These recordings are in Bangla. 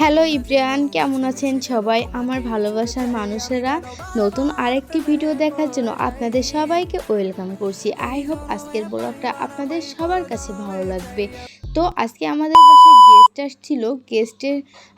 হ্যালো ইব্রিয়ান, কেমন আছেন সবাই? আমার ভালোবাসার মানুষেরা, নতুন আরেকটি ভিডিও দেখার জন্য আপনাদের সবাইকে ওয়েলকাম করছি। আই হোপ আজকের ব্লগটা আপনাদের সবার কাছে ভালো লাগবে। তো আজকে আমাদের বাসায় গেস্ট আসছিল। গেস্টের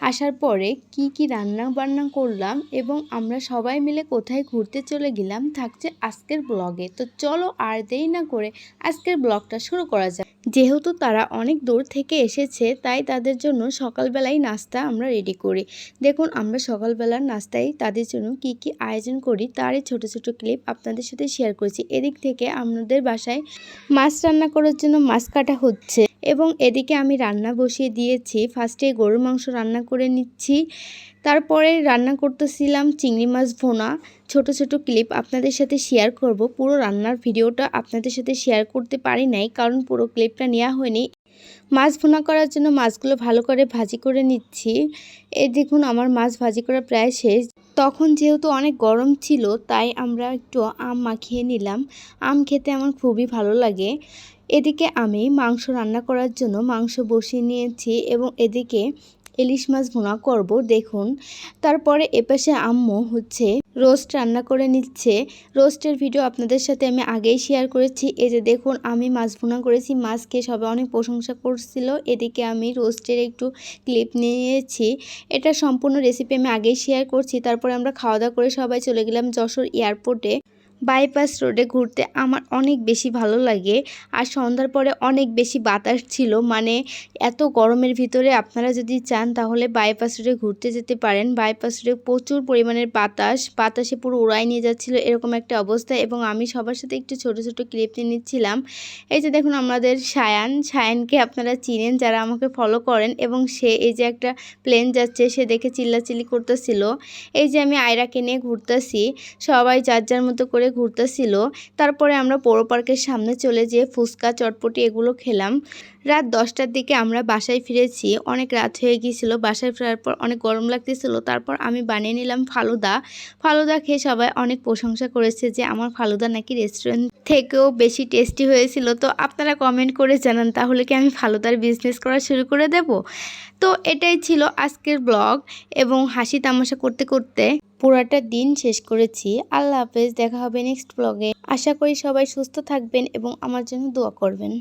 আসার পরে কি রান্না বান্না করলাম এবং আমরা সবাই মিলে কোথায় ঘুরতে চলে গেলাম থাকছে আজকের ব্লগে। তো চলো আর দেরি না করে আজকের ব্লগটা শুরু করা যাক। যেহেতু তারা অনেক দূর থেকে এসেছে, তাই তাদের জন্য সকালবেলায় নাস্তা আমরা রেডি করি। দেখুন আমরা সকালবেলার নাস্তায় তাদের জন্য কি আয়োজন করি তারই ছোট ছোট ক্লিপ আপনাদের সাথে শেয়ার করেছি। এদিক থেকে আমাদের বাসায় মাছ রান্না করার জন্য মাছ কাটা হচ্ছে এবং এদিকে আমি রান্না বসিয়ে দিয়েছি। ফার্স্টে গরুর মাংস রান্না করে নিচ্ছি, তারপরে রান্না করতেছিলাম চিংড়ি মাছ ভোনা। ছোট ছোট ক্লিপ আপনাদের সাথে শেয়ার করব। পুরো রান্নার ভিডিওটা আপনাদের সাথে শেয়ার করতে পারি নাই, কারণ পুরো ক্লিপটা নেওয়া হয়নি। মাছ ভুনা করার জন্য মাছগুলো ভালো করে ভাজি করে নিচ্ছি। এই দেখুন আমার মাছ ভাজি করা প্রায় শেষ। তখন যেহেতু অনেক গরম ছিল, তাই আমরা একটু আম মাখিয়ে নিলাম। আম খেতে আমার খুবই ভালো লাগে। এদিকে আমি মাংস রান্না করার জন্য মাংস বসিয়ে নিয়েছি এবং এদিকে ইলিশ মাছ ভুনা করব। দেখুন তারপরে এপাশে আম্মু রোস্ট রান্না করে নিচ্ছে। রোস্টের ভিডিও আপনাদের সাথে আমি আগেই শেয়ার করেছি। এই যে দেখুন আমি মাছ ভুনা করেছি, মাছ খেয়ে সবাই অনেক প্রশংসা করছিল। এদিকে আমি রোস্টের একটু ক্লিপ নিয়েছি। এটা সম্পূর্ণ রেসিপি আমি আগেই শেয়ার করছি। তারপরে আমরা খাওয়া দাওয়া করে সবাই চলে গেলাম যশোর এয়ারপোর্টে। বাইপাস রোডে ঘুরতে আমার অনেক বেশি ভালো লাগে। আর সন্ধ্যার পরে অনেক বেশি বাতাস ছিল, মানে এত গরমের ভিতরে আপনারা যদি চান তাহলে বাইপাস রোডে ঘুরতে যেতে পারেন। বাইপাস রোডে প্রচুর পরিমাণের বাতাসে পুরো উড়াই নিয়ে যাচ্ছিল, এরকম একটা অবস্থা। এবং আমি সবার সাথে একটু ছোট ছোট ক্লিপ নিয়ে নিচ্ছিলাম। এই যে দেখুন আমাদের সায়ানকে আপনারা চিনেন যারা আমাকে ফলো করেন, এবং সে এই যে একটা প্লেন যাচ্ছে সে দেখে চিল্লাচিল্লি করতেছিল। এই যে আমি আয়রাকে নিয়ে ঘুরতেছি, সবাই যার যার মতো করে ঘুরতেছিল। তারপরে আমরা পৌর পার্কের সামনে চলে যেয়ে ফুচকা চটপটি এগুলো খেলাম। রাত 10টার দিকে আমরা বাসায় ফিরেছি। অনেক রাত হয়ে গিয়েছিল। বাসায় ফেরার পর অনেক গরম লাগতেছিল। তারপর আমি বানিয়ে নিলাম ফালুদা খেয়ে সবাই অনেক প্রশংসা করেছে যে আমার ফালুদা নাকি রেস্টুরেন্ট থেকেও বেশি টেস্টি হয়েছিল। তো আপনারা কমেন্ট করে জানান তাহলে কি আমি ফালুদার বিজনেস করা শুরু করে দেব। তো এটাই ছিল আজকের ব্লগ, এবং হাসি তামাশা করতে করতে পুরাটা দিন শেষ করেছি। আল্লাহ হাফেজ, দেখা হবে নেক্সট ব্লগে। আশা করি সবাই সুস্থ থাকবেন এবং আমার জন্য দোয়া করবেন।